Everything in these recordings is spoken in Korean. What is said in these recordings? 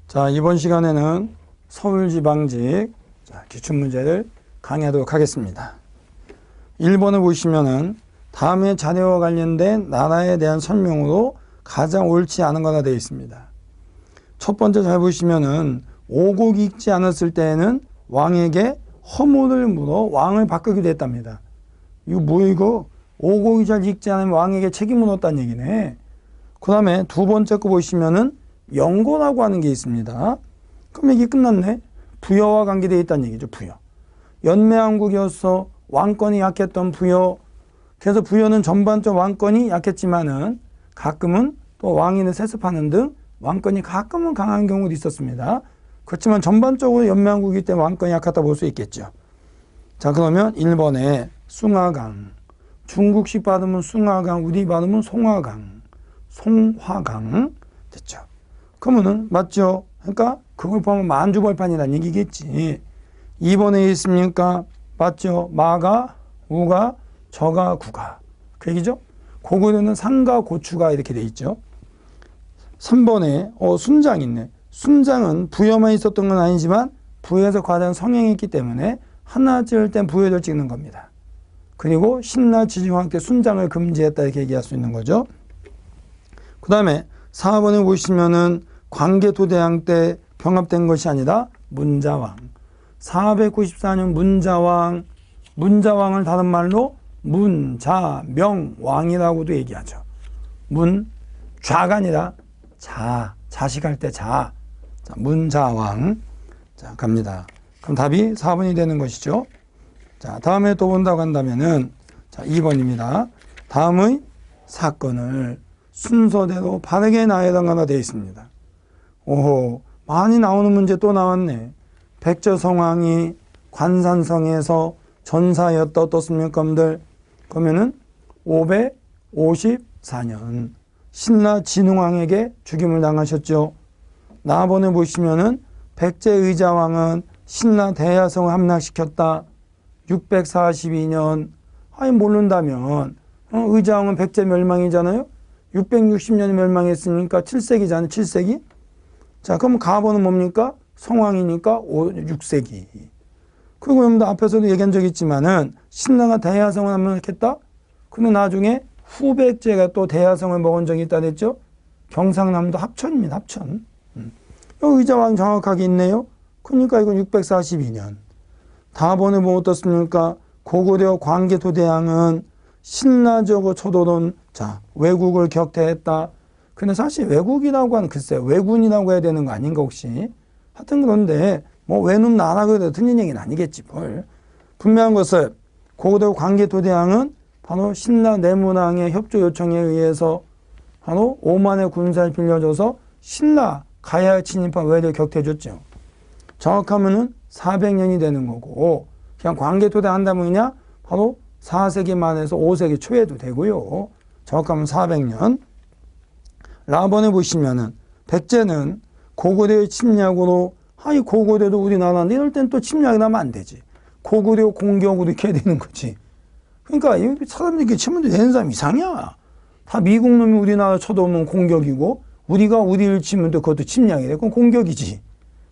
자, 이번 시간에는 서울지방직 기출문제를 강의하도록 하겠습니다. 1번을 보시면은 다음의 자료와 관련된 나라에 대한 설명으로 가장 옳지 않은 거가 되어 있습니다. 첫 번째 잘 보시면은 오곡이 익지 않았을 때에는 왕에게 허물을 물어 왕을 바꾸기도 했답니다. 이거 뭐야 이거? 오곡이 잘 익지 않으면 왕에게 책임을 묻었다는 얘기네. 그 다음에 두 번째 거 보시면은 영고라고 하는 게 있습니다. 그럼 이게 끝났네. 부여와 관계되어 있다는 얘기죠. 부여. 연매왕국이어서 왕권이 약했던 부여. 그래서 부여는 전반적으로 왕권이 약했지만은 가끔은 또 왕위를 세습하는 등 왕권이 가끔은 강한 경우도 있었습니다. 그렇지만 전반적으로 연매왕국이기 때문에 왕권이 약하다 볼 수 있겠죠. 자, 그러면 1번에 숭화강. 중국식 발음은 숭화강, 우리 발음은 송화강. 송화강. 됐죠. 그러면은 맞죠? 그러니까 그걸 보면 만주벌판이라는 얘기겠지. 2번에 있습니까? 맞죠? 마가, 우가, 저가, 구가. 그 얘기죠? 고구려는 상가, 고추가 이렇게 돼 있죠. 3번에 순장 있네. 순장은 부여만 있었던 건 아니지만 부여에서 가장 성행했기 때문에 하나 찍을 땐 부여를 찍는 겁니다. 그리고 신라 지중왕 때 순장을 금지했다 이렇게 얘기할 수 있는 거죠. 그 다음에 4번에 보시면은 광개토대왕 때 병합된 것이 아니라 문자왕. 494년 문자왕을 다른 말로 문자명왕이라고도 얘기하죠. 좌가 아니라 자식할 때 자. 자, 문자왕. 자, 갑니다. 그럼 답이 4번이 되는 것이죠. 자, 다음에 또 본다고 한다면은, 자, 2번입니다. 다음의 사건을 순서대로 바르게 나열하거나 되어 있습니다. 오호, 많이 나오는 문제 또 나왔네. 백제성왕이 관산성에서 전사였다 어떻습니까, 여러분들? 그러면은 554년 신라 진흥왕에게 죽임을 당하셨죠. 나번에 보시면은 백제의자왕은 신라 대야성을 함락시켰다. 642년. 아니 모른다면 의자왕은 백제 멸망이잖아요. 660년에 멸망했으니까 7세기잖아요. 7세기. 자, 그럼 가번은 뭡니까? 성왕이니까 6세기. 그리고 여러분들 앞에서도 얘기한 적이 있지만은 신라가 대야성을 함락했다. 근데 나중에 후백제가 또 대야성을 먹은 적이 있다 그랬죠. 경상남도 합천입니다. 합천. 여기 의자왕 정확하게 있네요. 그러니까 이건 642년. 다번에 뭐 어떻습니까? 고구려 광개토대왕은 신라적으로 쳐들어온 왜국을 격퇴했다. 근데 사실 왜국이라고 하는 글쎄요. 왜군이라고 해야 되는 거 아닌가 혹시? 하여튼 그런데 뭐 왜는 나라가 틀린 얘기는 아니겠지 뭘. 분명한 것은 고구려 광개토대왕은 바로 신라 내문왕의 협조 요청에 의해서 바로 오만의 군사를 빌려줘서 신라 가야에 침입한 왜를 격퇴해줬죠. 정확하면은 400년이 되는 거고 그냥 광개토대 한다면 그냥 바로 4세기 말에서 5세기 초에도 되고요. 정확하면 400년. 라번에 보시면은 백제는 고구려의 침략으로 아니 고구려도 우리나라인데 이럴 땐 또 침략이 나면 안 되지. 고구려 공격으로 이렇게 해야 되는 거지. 그러니까 사람들이 이렇게 치면 되는 사람 이상이야. 다 미국 놈이 우리나라 쳐들어오면 공격이고 우리가 우리를 치면 또 그것도 침략이래. 그건 공격이지.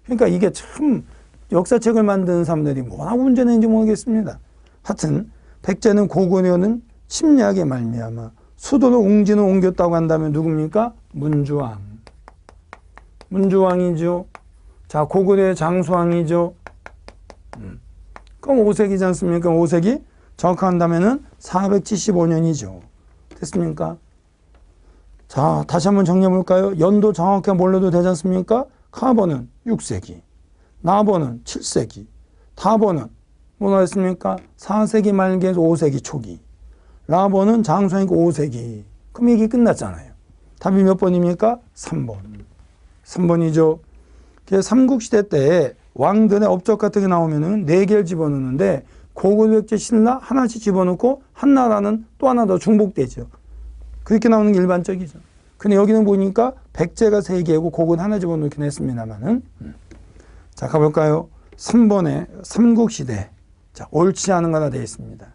그러니까 이게 참 역사책을 만드는 사람들이 뭐라고 문제내는지 모르겠습니다. 하여튼 백제는 고구려는 침략에 말미암아 수도를 웅진을 옮겼다고 한다면 누굽니까? 문주왕. 문주왕이죠. 자, 고구려의 장수왕이죠. 그럼 5세기지 않습니까? 5세기 정확한다면은 475년이죠. 됐습니까? 자, 다시 한번 정리해 볼까요? 연도 정확하게 몰라도 되지 않습니까? 카번은 6세기, 나번은 7세기, 다번은 뭐가 있습니까? 4세기 말기에서 5세기 초기, 라번은 장수왕이니까 5세기. 그럼 얘기 끝났잖아요. 답이 몇 번입니까? 3번. 3번이죠. 삼국시대 때 왕들의 업적 같은 게 나오면은 4개를 집어넣는데 고구려, 백제, 신라 하나씩 집어넣고 한 나라는 또 하나 더 중복되죠. 그렇게 나오는 게 일반적이죠. 근데 여기는 보니까 백제가 3개고 고구려 하나 집어넣긴 했습니다만은. 자, 가볼까요? 3번에 삼국시대. 자, 옳지 않은 거가 되어 있습니다.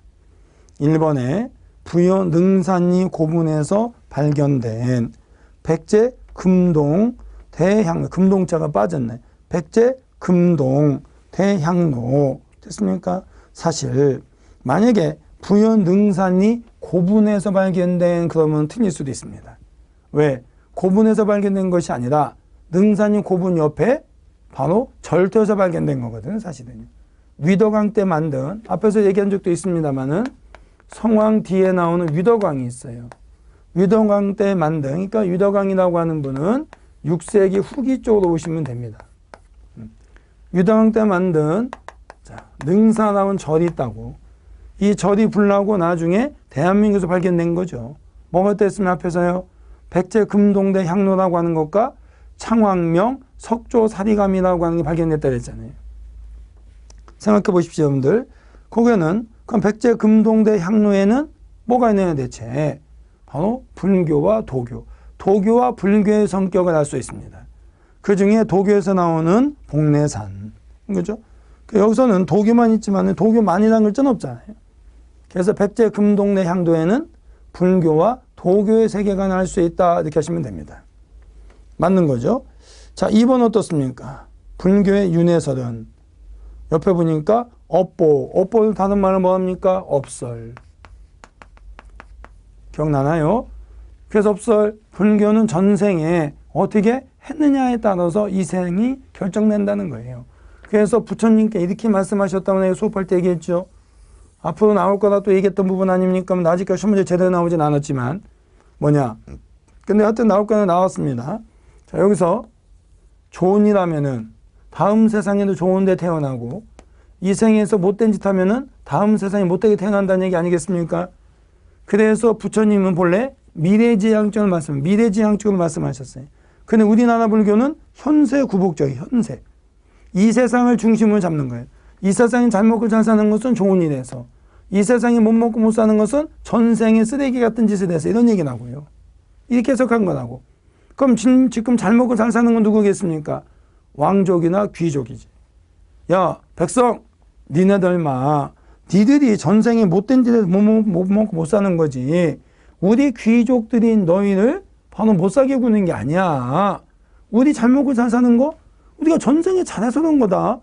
1번에 부여 능산리 고문에서 발견된 백제 금동 대향로, 금동자가 빠졌네. 백제 금동 대향로 됐습니까? 사실 만약에 부연 능산이 고분에서 발견된 그러면 틀릴 수도 있습니다. 왜? 고분에서 발견된 것이 아니라 능산이 고분 옆에 바로 절도에서 발견된 거거든요. 사실은요. 위덕왕 때 만든, 앞에서 얘기한 적도 있습니다만은 성왕 뒤에 나오는 위덕왕이 있어요. 위덕왕 때 만든, 그러니까 위덕왕이라고 하는 분은 6세기 후기 쪽으로 오시면 됩니다. 위덕왕 때 만든 능사라는 절이 있다고. 이 절이 불나고 나중에 대한민국에서 발견된 거죠. 뭐가 됐으면 앞에서요. 백제 금동대 향로라고 하는 것과 창왕명 석조 사리감이라고 하는 게 발견됐다 그랬잖아요. 생각해 보십시오, 여러분들. 거기에는 그럼 백제 금동대 향로에는 뭐가 있느냐 대체? 바로 불교와 도교. 도교와 불교의 성격을 알 수 있습니다. 그 중에 도교에서 나오는 복례산. 그죠? 여기서는 도교만 있지만 도교만이라는 글자는 없잖아요. 그래서 백제 금동대 향도에는 불교와 도교의 세계관을 알 수 있다. 이렇게 하시면 됩니다. 맞는 거죠? 자, 2번 어떻습니까? 불교의 윤회설은 옆에 보니까 업보. 업보는 다른 말은 뭐합니까? 업설. 기억나나요? 그래서 업설, 불교는 전생에 어떻게 했느냐에 따라서 이 생이 결정된다는 거예요. 그래서 부처님께 이렇게 말씀하셨다고 내가 수업할 때 얘기했죠. 앞으로 나올 거다 또 얘기했던 부분 아닙니까? 아직까지 시험 문제 제대로 나오진 않았지만 뭐냐? 근데 하여튼 나올 거는 나왔습니다. 자, 여기서 조언이라면은 다음 세상에도 좋은 데 태어나고 이 생에서 못된 짓 하면은 다음 세상에 못되게 태어난다는 얘기 아니겠습니까? 그래서 부처님은 본래 미래지향적으로 말씀하셨어요. 근데 우리나라 불교는 현세 구복적이에요. 현세. 이 세상을 중심으로 잡는 거예요. 이 세상에 잘 먹고 잘 사는 것은 좋은 일에서 이 세상에 못 먹고 못 사는 것은 전생에 쓰레기 같은 짓을 해서 이런 얘기 나고요. 이렇게 해석한 거라고. 그럼 지금 잘 먹고 잘 사는 건 누구겠습니까? 왕족이나 귀족이지. 야, 백성, 니들이 전생에 못된 짓에서 못 먹고 못 사는 거지. 우리 귀족들인 너희를 바로 못 사게 구는 게 아니야. 우리 잘 먹고 잘 사는 거 우리가 전생에 잘해서 그런 거다.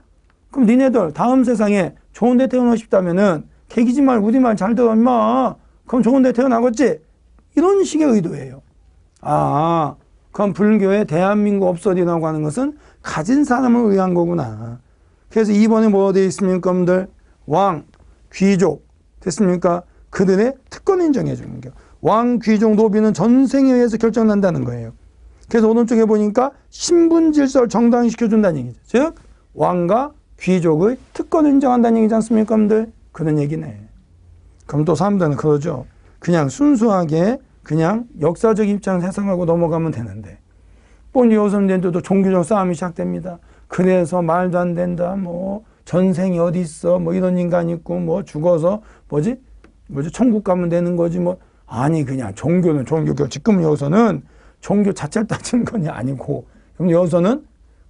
그럼 니네들 다음 세상에 좋은 데 태어나고 싶다면은 개기지 말고 우리 말 잘 들어 임마. 그럼 좋은 데 태어나겠지? 이런 식의 의도예요. 그럼 불교의 대한민국 업설이라고 하는 것은 가진 사람을 의한 거구나. 그래서 2번에 뭐가 되어 있습니까, 여러분들? 왕, 귀족 됐습니까? 그들의 특권 인정해 주는 거예요. 왕, 귀족, 노비는 전생에 의해서 결정난다는 거예요. 그래서 오른쪽에 보니까 신분 질서를 정당시켜준다는 얘기죠. 즉 왕과 귀족의 특권을 인정한다는 얘기지 않습니까, 여러분들? 그런 얘기네. 그럼 또 사람들은 그러죠. 그냥 순수하게 그냥 역사적 입장에서 해석하고 넘어가면 되는데 뻔히 여성들도 종교적 싸움이 시작됩니다. 그래서 말도 안 된다. 뭐 전생이 어디 있어? 뭐 이런 인간 있고 뭐 죽어서 뭐지 천국 가면 되는 거지 뭐. 아니 그냥 종교는 종교. 지금 여기서는 종교 자체를 따지는 건 아니고 그럼 여기서는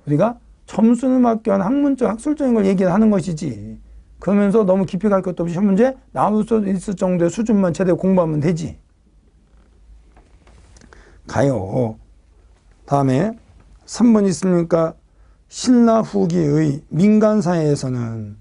우리가 점수를 맞게 하는 학문적 학술적인 걸 얘기를 하는 것이지. 그러면서 너무 깊이 갈 것도 없이 시험 문제 나올 수 있을 정도의 수준만 제대로 공부하면 되지. 가요. 다음에 3번 있습니까? 신라 후기의 민간사회에서는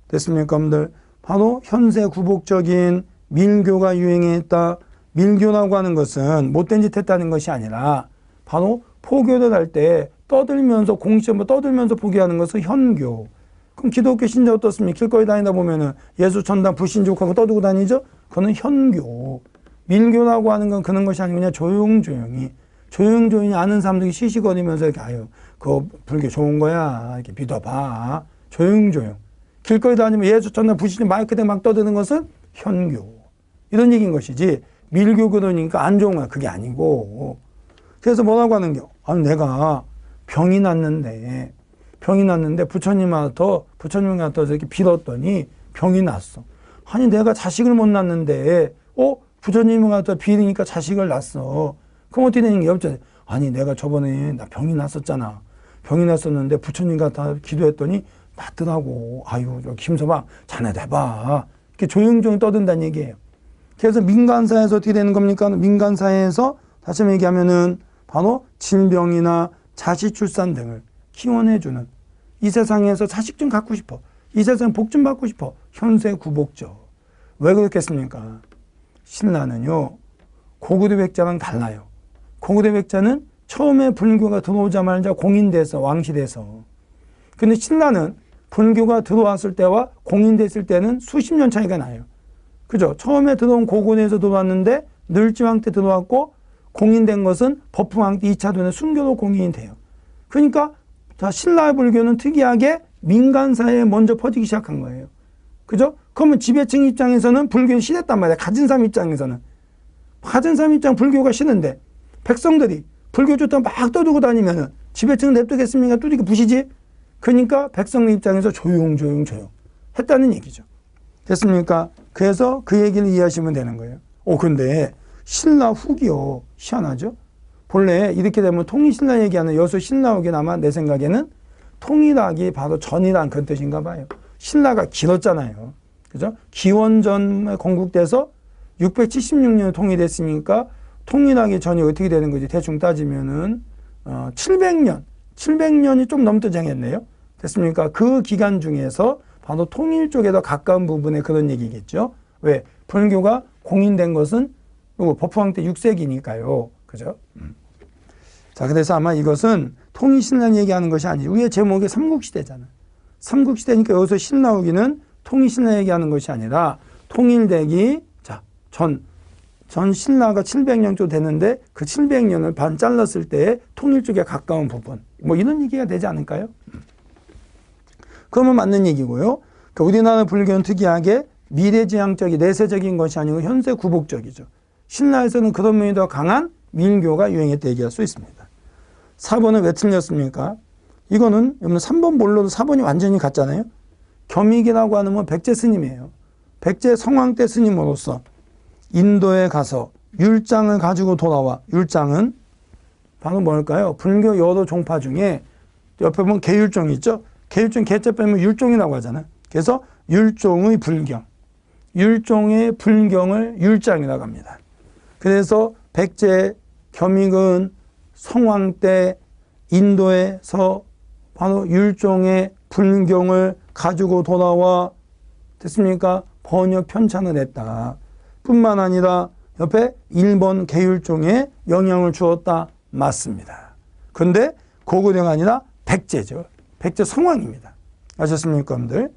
됐습니까, 여러분들? 바로 현세 구복적인 밀교가 유행했다. 밀교라고 하는 것은 못된 짓 했다는 것이 아니라 바로 포교를 할 때 떠들면서 공시험을 떠들면서 포교하는 것은 현교. 그럼 기독교 신자 어떻습니까? 길거리 다니다 보면은 예수 전당 불신족하고 떠들고 다니죠? 그거는 현교. 밀교라고 하는 건 그런 것이 아니고 그냥 조용조용히 아는 사람들이 시시거리면서 이렇게 그거 불교 좋은 거야. 이렇게 믿어봐. 조용조용. 길거리 다니면 예수 전당 불신족 마이크 대 막 떠드는 것은 현교. 이런 얘기인 것이지 밀교 그러니까 안 좋은 거야. 그게 아니고. 그래서 뭐라고 하는 겨? 내가 병이 났는데 부처님한테 이렇게 빌었더니 병이 났어. 아니 내가 자식을 못 낳는데 부처님한테 빌으니까 자식을 낳았어. 그럼 어떻게 되는 게 없잖아요. 아니 내가 저번에 나 병이 났었잖아. 병이 났었는데 부처님한테 기도했더니 낫더라고. 김서방 자네도 해봐. 이렇게 조용조용 떠든다는 얘기예요. 그래서 민간사회에서 어떻게 되는 겁니까? 민간사회에서 다시 한번 얘기하면은 바로 질병이나 자식 출산 등을 기원해주는, 이 세상에서 자식 좀 갖고 싶어, 이 세상에 복 좀 받고 싶어, 현세 구복죠. 왜 그렇겠습니까? 신라는요, 고구려 백자랑 달라요. 고구려 백자는 처음에 불교가 들어오자마자 공인돼서, 왕실에서. 근데 신라는 불교가 들어왔을 때와 공인됐을 때는 수십 년 차이가 나요. 그죠? 처음에 들어온 고구려에서 들어왔는데 늘지왕 때 들어왔고, 공인된 것은 법흥왕 때 2차 전에 순교로 공인이 돼요. 그러니까 신라 불교는 특이하게 민간사회에 먼저 퍼지기 시작한 거예요. 그죠? 그러면 지배층 입장에서는 불교는 싫었단 말이야. 가진 사람 입장에서는. 가진 사람 입장 불교가 싫은데 백성들이 불교 좋다고 막 떠들고 다니면은 지배층은 냅두겠습니까? 뚜리기 부시지? 그러니까 백성들 입장에서 조용 했다는 얘기죠. 됐습니까? 그래서 그 얘기를 이해하시면 되는 거예요. 근데 신라 후기요. 희한하죠? 본래 이렇게 되면 통일신라 얘기하는 여수 신라후기는 아마 내 생각에는 통일하기 바로 전이란 그런 뜻인가 봐요. 신라가 길었잖아요. 그죠? 기원전에 건국돼서 676년에 통일됐으니까 통일하기 전이 어떻게 되는 거지? 대충 따지면은 700년이 좀 넘도장했네요. 됐습니까? 그 기간 중에서 바로 통일 쪽에 더 가까운 부분에 그런 얘기겠죠. 왜? 불교가 공인된 것은 법흥왕 때 6세기니까요. 그죠? 자, 그래서 아마 이것은 통일신라 얘기하는 것이 아니고, 위에 제목이 삼국시대잖아요. 삼국시대니까 여기서 신라후기는 통일신라 얘기하는 것이 아니라 통일되기, 자, 전 신라가 700년 정도 되는데 그 700년을 반 잘랐을 때의 통일 쪽에 가까운 부분. 뭐 이런 얘기가 되지 않을까요? 그러면 맞는 얘기고요. 그러니까 우리나라 불교는 특이하게 미래지향적인 내세적인 것이 아니고 현세 구복적이죠. 신라에서는 그런 면이 더 강한 밀교가 유행했다 얘기할 수 있습니다. 4번은 왜 틀렸습니까? 이거는 3번 몰라도 4번이 완전히 같잖아요. 겸익이라고 하는 건 백제 스님이에요. 백제 성왕 때 스님으로서 인도에 가서 율장을 가지고 돌아와. 율장은 바로 뭘까요? 불교 여러 종파 중에 옆에 보면 계율종이 있죠. 계율종 개자 빼면 율종이라고 하잖아요. 그래서 율종의 불경, 율종의 불경을 율장이라고 합니다. 그래서 백제 겸익은 성왕 때 인도에서 바로 율종의 불경을 가지고 돌아와, 됐습니까? 번역 편찬을 했다. 뿐만 아니라 옆에 일본 계율종에 영향을 주었다. 맞습니다. 근데 고구려가 아니라 백제죠. 백제 성왕입니다. 아셨습니까, 여러분들?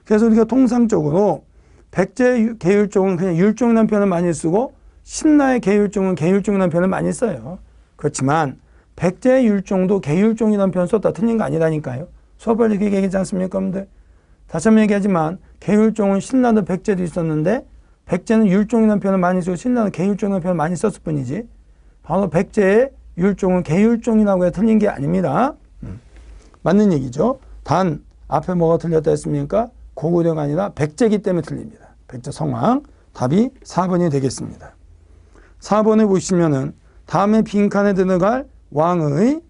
그래서 우리가 통상적으로 백제 계율종은 그냥 율종이라는 표현을 많이 쓰고 신라의 계율종은 계율종이라는 표현을 많이 써요. 그렇지만 백제 율종도 계율종이라는 표현 썼다. 틀린 거 아니라니까요. 수업할 때 그렇게 얘기하지 않습니까, 여러분들? 다시 한번 얘기하지만 계율종은 신라도 백제도 있었는데 백제는 율종이라는 표현을 많이 쓰고 신라는 계율종이라는 표현을 많이 썼을 뿐이지 바로 백제의 율종은 계율종이라고 해서 틀린 게 아닙니다. 맞는 얘기죠. 단 앞에 뭐가 틀렸다 했습니까? 고구려가 아니라 백제이기 때문에 틀립니다. 백제 성왕. 답이 4번이 되겠습니다. 4번에 보시면은 다음에 빈칸에 들어갈 왕의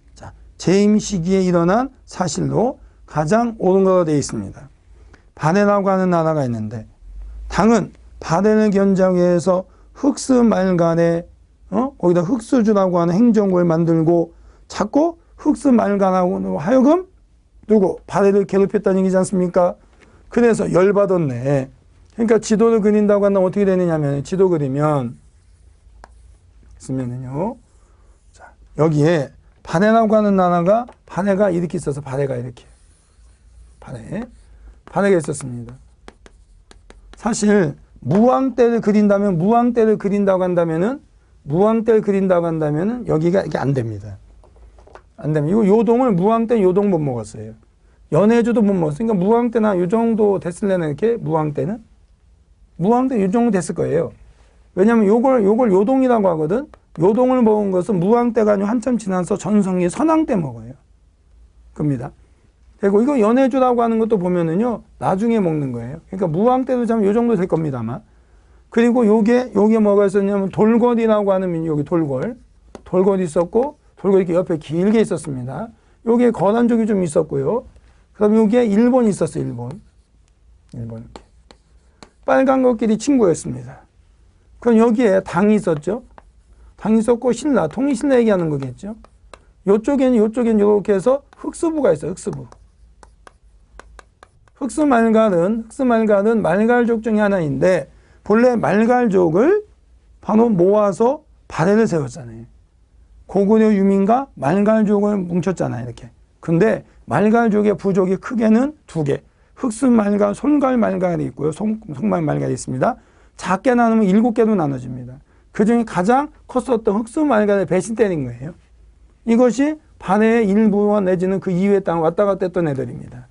재임 시기에 일어난 사실로 가장 옳은 거가 되어 있습니다. 바레라고 하는 나라가 있는데 당은 바레를 견제하기 위해서 흑스말간에 거기다 흑수주라고 하는 행정국을 만들고 자꾸 흑스말간하고 하여금 누구 바레를 괴롭혔다는 얘기지 않습니까? 그래서 열받았네. 그러니까 지도를 그린다고 한다면 어떻게 되느냐면 지도 그리면 쓰면은요. 자, 여기에 바레라고 하는 나라가 바레가 이렇게 있어서 바레가 이렇게 바레가 있었습니다. 사실 무왕때를 그린다면 무왕때를 그린다고 한다면은 여기가 이게 안 됩니다. 안 됩니다. 이거 요동을 무왕때 요동 못 먹었어요. 연해주도 못 먹었어요. 그러니까 무왕때나 요 정도 됐을래나 이렇게 무왕때는 무왕때 요 정도 됐을 거예요. 왜냐하면 요걸 요동이라고 하거든. 요동을 먹은 것은 무왕때가 아니고 한참 지나서 전성기 선왕 때 먹어요. 겁니다. 그리고 이거 연해주라고 하는 것도 보면은요, 나중에 먹는 거예요. 그러니까 무왕 때도 참 요 정도 될 겁니다, 아마. 그리고 요게 뭐가 있었냐면 돌궐이라고 하는 민족이 돌궐 있었고, 돌궐 이렇게 옆에 길게 있었습니다. 요게 거란족이 좀 있었고요. 그다음 요게 일본이 있었어요, 일본 이렇게. 빨간 것끼리 친구였습니다. 그럼 여기에 당이 있었죠. 당이 있었고 신라, 통일신라 얘기하는 거겠죠. 요쪽엔 이렇게 해서 흑수부가 있어요. 흑수부. 흑수말갈은 말갈족 중에 하나인데 본래 말갈족을 바로 모아서 발해를 세웠잖아요. 고구려 유민과 말갈족을 뭉쳤잖아요. 이렇게. 근데 말갈족의 부족이 크게는 두 개. 흑수말갈, 손갈말갈이 있고요. 송말말갈이 있습니다. 작게 나누면 7개로 나눠집니다. 그 중에 가장 컸었던 흑수말갈을 배신 때린 거예요. 이것이 발해의 일부와 내지는 그 이후의 땅 왔다 갔다 했던 애들입니다.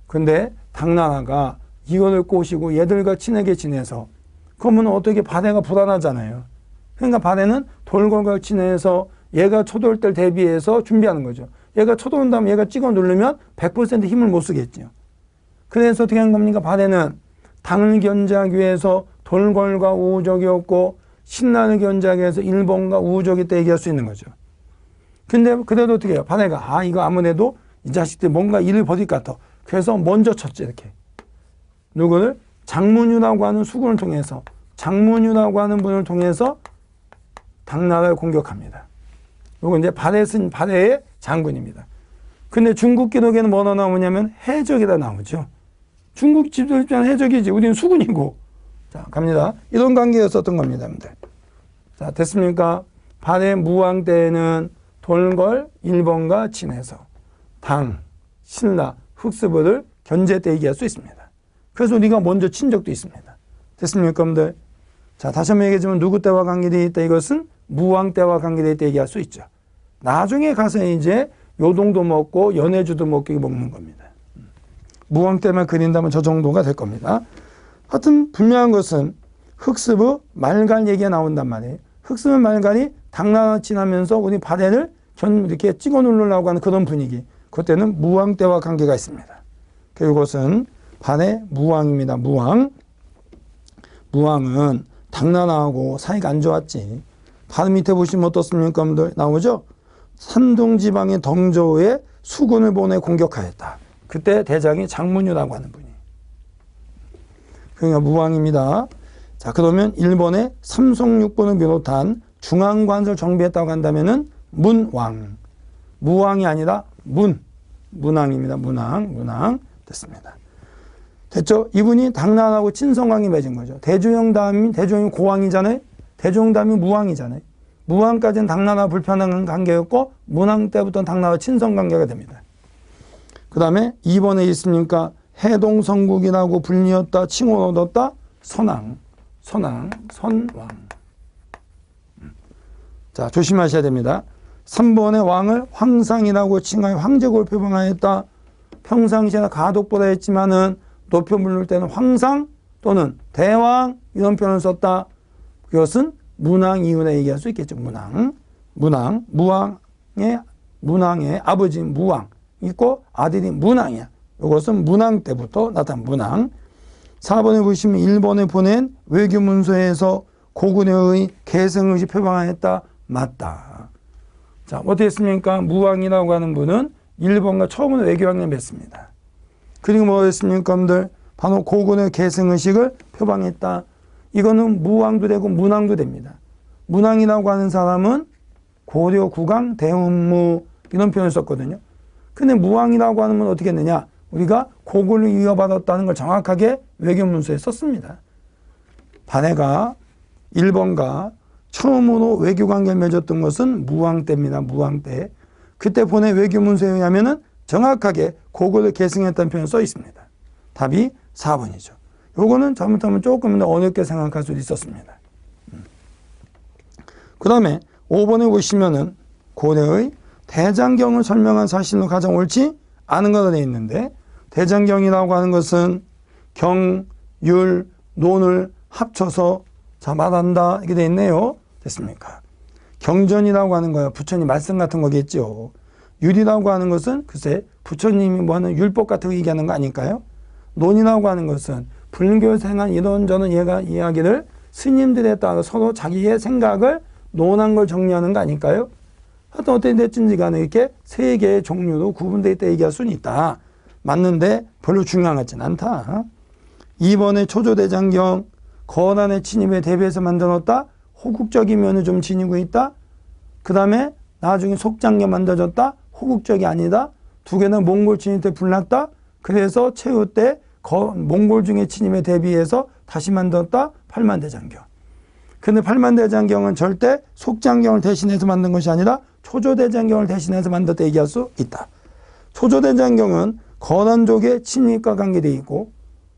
근데 당나라가 이거를 꼬시고 얘들과 친하게 지내서 그러면 어떻게 발해가 불안하잖아요. 그러니까 발해는 돌궐과 친해서 얘가 쳐들어올 때를 대비해서 준비하는 거죠. 얘가 쳐들어온 다음에 얘가 찍어 누르면 100% 힘을 못 쓰겠죠. 그래서 어떻게 한 겁니까? 발해는 당을 견제하기 위해서 돌궐과 우족이 없고 신라를 견제하기 위해서 일본과 우족이 때 얘기할 수 있는 거죠. 근데 그래도 어떻게 해요? 발해가 이거 아무래도 이 자식들 뭔가 일을 벌일 것 같아. 그래서 먼저 쳤지 이렇게. 누구를? 장문유라고 하는 수군을 통해서 장문유라고 하는 분을 통해서 당나라를 공격합니다. 이거 이제 발해의 장군입니다. 근데 중국 기록에는 뭐가 나오냐면 해적이라 나오죠. 중국 집들 입장은 해적이지. 우리는 수군이고. 자, 갑니다. 이런 관계였었던 겁니다. 여러분들. 자, 됐습니까? 발해 무왕 때에는 돌궐 일본과 친해서 당, 신라, 흑수부를 견제 때 얘기할 수 있습니다. 그래서 우리가 먼저 친 적도 있습니다. 됐습니까, 여러분들? 자, 다시 한번 얘기하자면 누구 때와 관계되어 있다? 이것은 무왕 때와 관계되어 있다 얘기할 수 있죠. 나중에 가서 이제 요동도 먹고 연해주도 먹고 먹는 겁니다. 무왕 때만 그린다면 저 정도가 될 겁니다. 하여튼 분명한 것은 흑수부 말갈 얘기가 나온단 말이에요. 흑수부 말갈이 당나라 지나면서 우리 발해를 이렇게 찍어 누르려고 하는 그런 분위기. 그때는 무왕 때와 관계가 있습니다. 이것은 발해 무왕입니다. 무왕은 당나라하고 사이가 안 좋았지. 바로 밑에 보시면 어떻습니까? 나오죠? 산동지방의 덩저우에 수군을 보내 공격하였다. 그때 대장이 장문유라고 하는 분이. 그러니까 무왕입니다. 자, 그러면 일본의 삼성육본을 비롯한 중앙관을 정비했다고 한다면은 문왕. 무왕이 아니라 문왕입니다. 문왕 됐습니다. 됐죠? 이분이 당나라하고 친선관계 맺은 거죠. 대종이 고왕이잖아요. 대종 다음이 무왕이잖아요. 무왕까지는 당나라 불편한 관계였고 문왕 때부터는 당나라 친선관계가 됩니다. 그 다음에 2번에 있습니까? 해동성국이라고 불리었다, 칭호를 얻었다, 선왕. 자, 조심하셔야 됩니다. 3번의 왕을 황상이라고 칭하여 황제국을 표방하였다. 평상시에는 가독보다 했지만은 높여 부를 때는 황상 또는 대왕 이런 표현을 썼다. 그것은 문왕 이윤에 얘기할 수 있겠죠. 문왕의 아버지 무왕 있고 아들이 문왕이야. 이것은 문왕 때부터 나타난 문왕. 4번에 보시면 일본에 보낸 외교문서에서 고구려의 계승의식 표방하였다. 맞다. 자, 어떻게 했습니까? 무왕이라고 하는 분은 일본과 처음으로 외교관계를 맺습니다. 그리고 뭐 했습니까? 바로 고구려 계승의식을 표방했다. 이거는 무왕도 되고 문왕도 됩니다. 문왕이라고 하는 사람은 고려 국왕 대운무 이런 표현을 썼거든요. 근데 무왕이라고 하는 건 어떻게 했느냐? 우리가 고구려 이어받았다는 걸 정확하게 외교문서에 썼습니다. 발해가 일본과 처음으로 외교관계를 맺었던 것은 무왕 때입니다. 무왕 때. 그때 보낸 외교문서에 의하면 정확하게 고구려 계승했다는 표현이 써 있습니다. 답이 4번이죠. 요거는 잘못하면 조금 더 어렵게 생각할 수도 있었습니다. 그 다음에 5번에 보시면은 고려의 대장경을 설명한 사실로 가장 옳지 않은 거가 되어 있는데 대장경이라고 하는 것은 경, 율, 논을 합쳐서 자 말한다 이렇게 되어 있네요. 됐습니까? 경전이라고 하는 거예요. 부처님 말씀 같은 거겠죠. 율이라고 하는 것은 글쎄 부처님이 뭐 하는 율법 같은 거 얘기하는 거 아닐까요? 논이라고 하는 것은 불교 생활 이런저런 이야기를 스님들에 따라 서로 자기의 생각을 논한 걸 정리하는 거 아닐까요? 하여튼 어떻게 됐든지 간에 이렇게 세 개의 종류로 구분되어 있다 얘기할 수는 있다. 맞는데 별로 중요한 것 같지는 않다. 2번의 초조대장경 거란의 침입에 대비해서 만들었다. 호국적인 면을 좀 지니고 있다. 그 다음에 나중에 속장경 만들어졌다. 호국적이 아니다. 두 개는 몽골 침입 때 불났다. 그래서 최후 때 몽골 중의 침입에 대비해서 다시 만들었다. 팔만대장경. 근데 팔만대장경은 절대 속장경을 대신해서 만든 것이 아니라 초조대장경을 대신해서 만들었다 얘기할 수 있다. 초조대장경은 거란족의 침입과 관계되어 있고,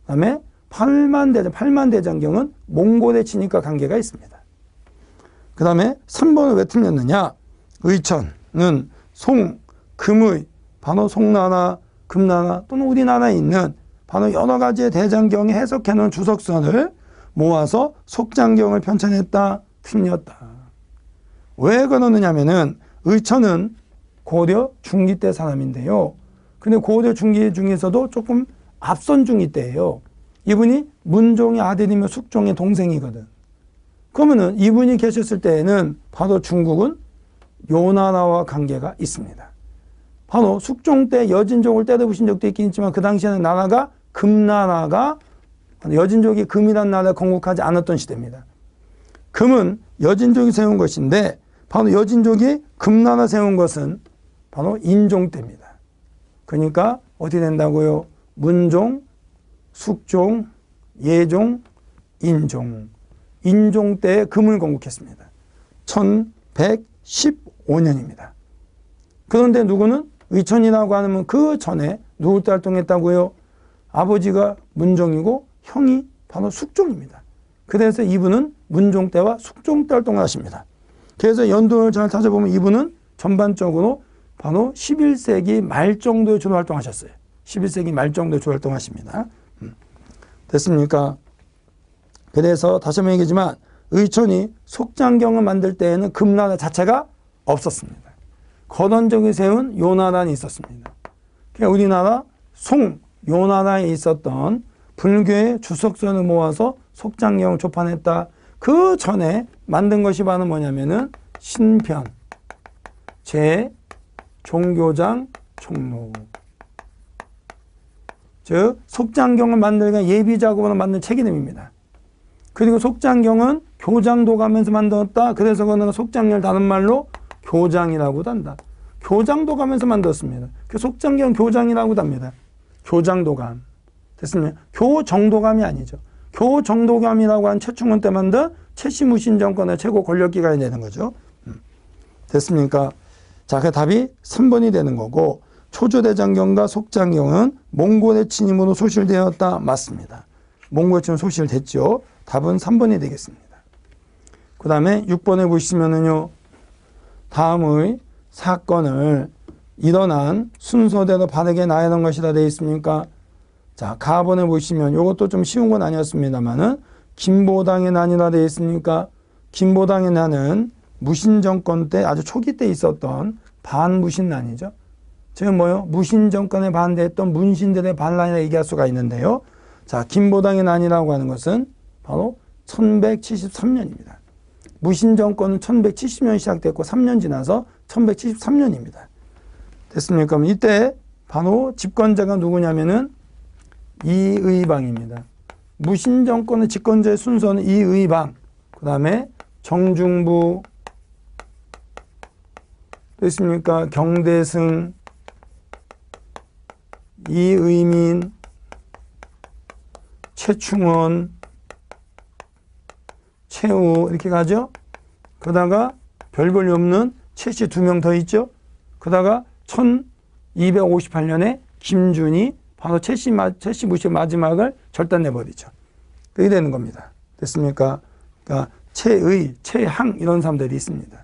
그 다음에 팔만대장경은 몽골의 침입과 관계가 있습니다. 그 다음에 3번을 왜 틀렸느냐? 의천은 송, 금의, 바로 송나라, 금나라 또는 우리나라에 있는 바로 여러 가지의 대장경에 해석해놓은 주석선을 모아서 속장경을 편찬했다. 틀렸다. 왜 그러느냐면은 의천은 고려 중기 때 사람인데요. 근데 고려 중기 중에서도 조금 앞선 중기 때예요. 이분이 문종의 아들이며 숙종의 동생이거든. 그러면은 이분이 계셨을 때에는 바로 중국은 요나라와 관계가 있습니다. 바로 숙종 때 여진족을 때려부신 적도 있긴 있지만 그 당시에는 나라가 금나라가 여진족이 금이라는 나라를 건국하지 않았던 시대입니다. 금은 여진족이 세운 것인데 바로 여진족이 금나라 세운 것은 바로 인종 때입니다. 그러니까 어떻게 된다고요? 문종, 숙종, 예종, 인종. 인종 때에 금을 건국했습니다. 1115년입니다. 그런데 누구는 의천이라고 하면 그 전에 누구 때 활동했다고요? 아버지가 문종이고 형이 바로 숙종입니다. 그래서 이분은 문종 때와 숙종 때 활동을 하십니다. 그래서 연도를 잘 찾아보면 이분은 전반적으로 바로 11세기 말 정도에 주로 활동하셨어요. 11세기 말 정도에 주로 활동하십니다. 됐습니까? 그래서 다시 한번 얘기하지만 의천이 속장경을 만들 때에는 금나라 자체가 없었습니다. 거란족이 세운 요나라는 있었습니다. 그러니까 우리나라 송, 요나라에 있었던 불교의 주석선을 모아서 속장경을 조판했다. 그 전에 만든 것이 바로 뭐냐면은 신편, 제, 종교장, 총록. 즉 속장경을 만들기 예비 작업으로 만든 책 이름입니다. 그리고 속장경은 교장도감에서 만들었다. 그래서 그거는 속장경을 다른 말로 교장이라고도 한다. 교장도감에서 만들었습니다. 그 속장경 교장이라고도 합니다. 교장도감. 됐습니까? 교정도감이 아니죠. 교정도감이라고 한 최충원 때 만든 최씨무신 정권의 최고 권력기관이 되는 거죠. 됐습니까? 자, 그 답이 3번이 되는 거고 초조대장경과 속장경은 몽골의 침입으로 소실되었다. 맞습니다. 몽골의 침입으로 소실됐죠. 답은 3번이 되겠습니다. 그 다음에 6번에 보시면은요. 다음의 사건을 일어난 순서대로 바르게 나열한 것이라 되어 있습니까? 자, 가번에 보시면 이것도 좀 쉬운 건 아니었습니다만은 김보당의 난이라 되어 있습니까? 김보당의 난은 무신정권 때 아주 초기 때 있었던 반무신난이죠. 지금 뭐요? 무신정권에 반대했던 문신들의 반란이라 얘기할 수가 있는데요. 자, 김보당의 난이라고 하는 것은 바로 1173년입니다. 무신정권은 1170년 시작됐고 3년 지나서 1173년입니다. 됐습니까? 그럼 이때 바로 집권자가 누구냐면은 이의방입니다. 무신정권의 집권자의 순서는 이의방, 그 다음에 정중부, 됐습니까? 경대승, 이의민, 최충원, 최우 이렇게 가죠. 그러다가 별 볼일 없는 최씨 2명 더 있죠. 그러다가 1258년에 김준이 바로 최씨 무시의 마지막을 절단내버리죠. 그게 되는 겁니다. 됐습니까? 그러니까 최의, 최항 이런 사람들이 있습니다.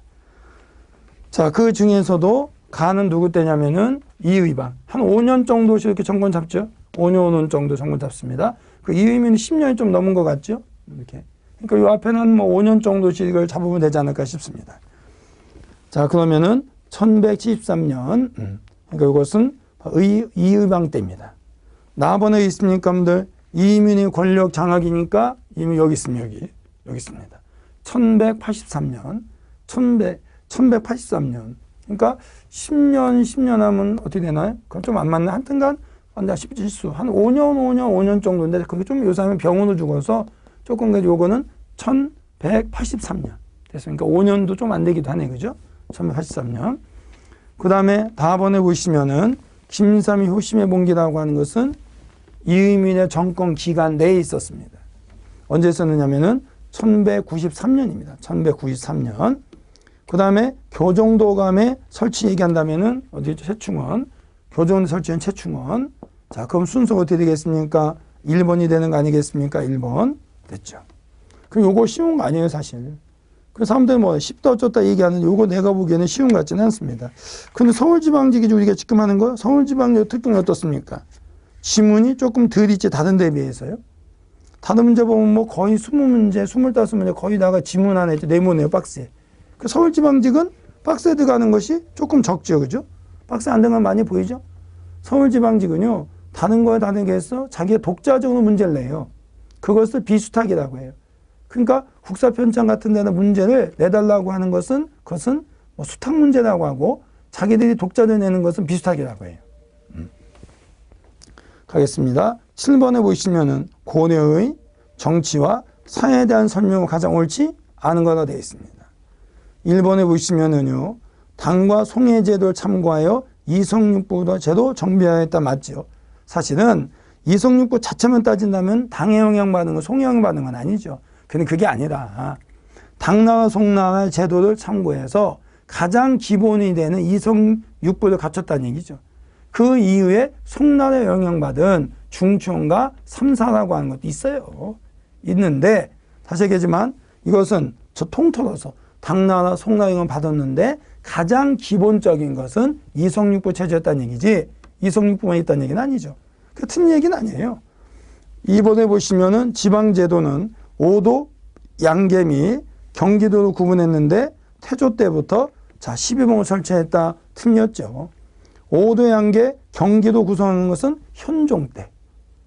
자, 그 중에서도 가는 누구 때냐면은 이의방. 한 5년 정도씩 이렇게 정권 잡죠. 5년 정도 정권 잡습니다. 그 이의민은 10년이 좀 넘은 것 같죠. 이렇게. 그러니까 이 앞에는 뭐 5년 정도씩을 잡으면 되지 않을까 싶습니다. 자, 그러면은 1173년. 그러니까 이것은 이의방 때입니다. 나번에 있습니까, 여러분들? 이민의 권력 장악이니까 이미 여기 있습니다. 여기 있습니다. 1183년. 1183년. 그러니까 10년 하면 어떻게 되나요? 그건 좀 안 맞나? 하여튼간, 실수. 한 5년 정도인데, 그게 좀 요새는 병원을 죽어서 조금, 요거는 1183년. 됐습니까? 5년도 좀 안 되기도 하네, 그죠? 1183년. 그 다음에 다번에 보시면은 김삼이 효심의 봉기라고 하는 것은 이의민의 정권 기간 내에 있었습니다. 언제 있었느냐면은 1193년입니다. 1193년. 그 다음에 교정도감의 설치 얘기한다면은 어디죠? 최충원. 교정도 설치는 최충원. 자, 그럼 순서가 어떻게 되겠습니까? 1번이 되는 거 아니겠습니까? 1번. 됐죠. 그럼 요거 쉬운 거 아니에요, 사실. 그래서 사람들이 뭐 쉽다 어쩌다 얘기하는데 요거 내가 보기에는 쉬운 것 같지는 않습니다. 근데 서울지방직이 우리가 지금 하는 거 서울지방직 특징이 어떻습니까? 지문이 조금 덜 있지, 다른 데에 비해서요. 다른 문제 보면 뭐 거의 20문제, 25문제 거의 다가 지문 안에 네모네요, 박스에. 그 서울지방직은 박스에 들어가는 것이 조금 적죠, 그죠? 박스에 안 들어가면 많이 보이죠? 서울지방직은요, 다른 거에 다르게 해서 자기가 독자적으로 문제를 내요. 그것을 비수탁이라고 해요. 그러니까 국사편찬 같은 데는 문제를 내달라고 하는 것은 그것은 뭐 수탁 문제라고 하고 자기들이 독자를 내는 것은 비수탁이라고 해요. 가겠습니다. 7번에 보시면은 고려의 정치와 사회에 대한 설명을 가장 옳지 않은 거라 되어 있습니다. 1번에 보시면은요, 당과 송해제도를 참고하여 이성육부 제도 정비하였다 맞죠? 사실은 이성육부 자체만 따진다면 당에 영향받는 건 송해 영향받는 건 아니죠. 근데 그게 아니라 당나와 송나라의 제도를 참고해서 가장 기본이 되는 이성육부를 갖췄다는 얘기죠. 그 이후에 송나라에 영향받은 중촌과 삼사라고 하는 것도 있어요. 있는데 다시 얘기하지만 이것은 저 통틀어서 당나라, 송나라 영향을 받았는데 가장 기본적인 것은 이성육부 체제였다는 얘기지 이성육부만 있다는 얘기는 아니죠. 그 틀린 얘기는 아니에요. 2번에 보시면은 지방제도는 5도 양계 및 경기도로 구분했는데 태조 때부터 자 12봉을 설치했다 틀렸죠. 5도 양계 경기도 구성하는 것은 현종 때.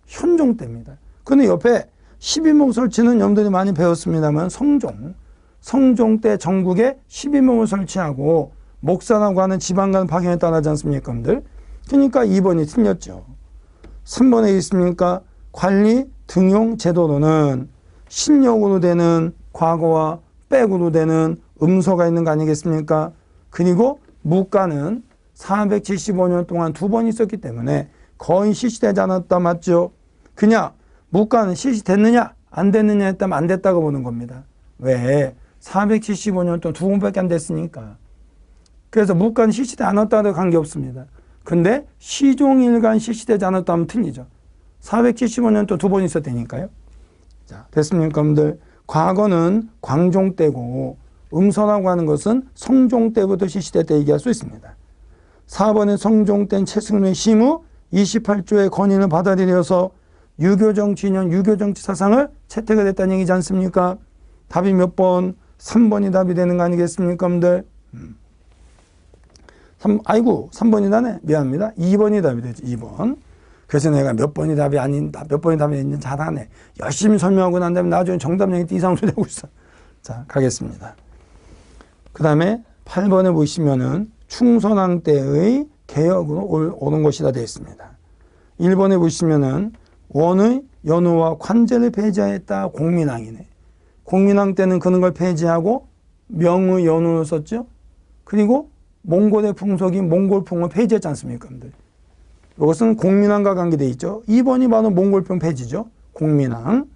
현종 때입니다. 근데 옆에 12봉 설치는 여러분들이 많이 배웠습니다만 성종 때 전국에 12봉을 설치하고 목사라고 하는 지방간 파견에 따르지 않습니까, 여러분들? 그러니까 2번이 틀렸죠. 3번에 있습니까? 관리 등용 제도로는 신력으로 되는 과거와 백으로 되는 음소가 있는 거 아니겠습니까? 그리고 무가는 475년 동안 2번 있었기 때문에 거의 실시되지 않았다 맞죠? 그냥 무가는 실시됐느냐 안 됐느냐 했다면 안 됐다고 보는 겁니다. 왜? 475년 동안 2번밖에 안 됐으니까. 그래서 무가는 실시되지 않았다도 관계없습니다. 근데 시종일관 실시되지 않았다 하면 틀리죠. 475년 또 2번 있었다니까요. 자, 됐습니까, 여러분들? 과거는 광종 때고 음서라고 하는 것은 성종 때부터 실시됐다 얘기할 수 있습니다. 4번에 성종 땐 최승로의 심의 28조의 건의를 받아들여서 유교정치 인연 유교정치 사상을 채택을 했다는 얘기지 않습니까? 답이 몇 번? 3번이 답이 되는 거 아니겠습니까, 여러분들? 3번이 나네. 미안합니다. 2번이 답이 되죠. 2번. 그래서 내가 몇 번이 답이 아닌다. 몇 번이 답이 있는 잘하네. 열심히 설명하고 난 다음에 나중에 정답량이 이상한 소리 하고 있어. 자, 가겠습니다. 그 다음에 8번에 보시면은 충선왕 때의 개혁으로 오는 것이라 되어 있습니다. 1번에 보시면은 원의 연호와 관제를 폐지하였다. 공민왕이네. 공민왕 때는 그런 걸 폐지하고 명의 연호를 썼죠. 그리고 몽골의 풍속인 몽골풍을 폐지했지 않습니까? 이것은 공민왕과 관계되어 있죠. 2번이 바로 몽골풍 폐지죠. 공민왕.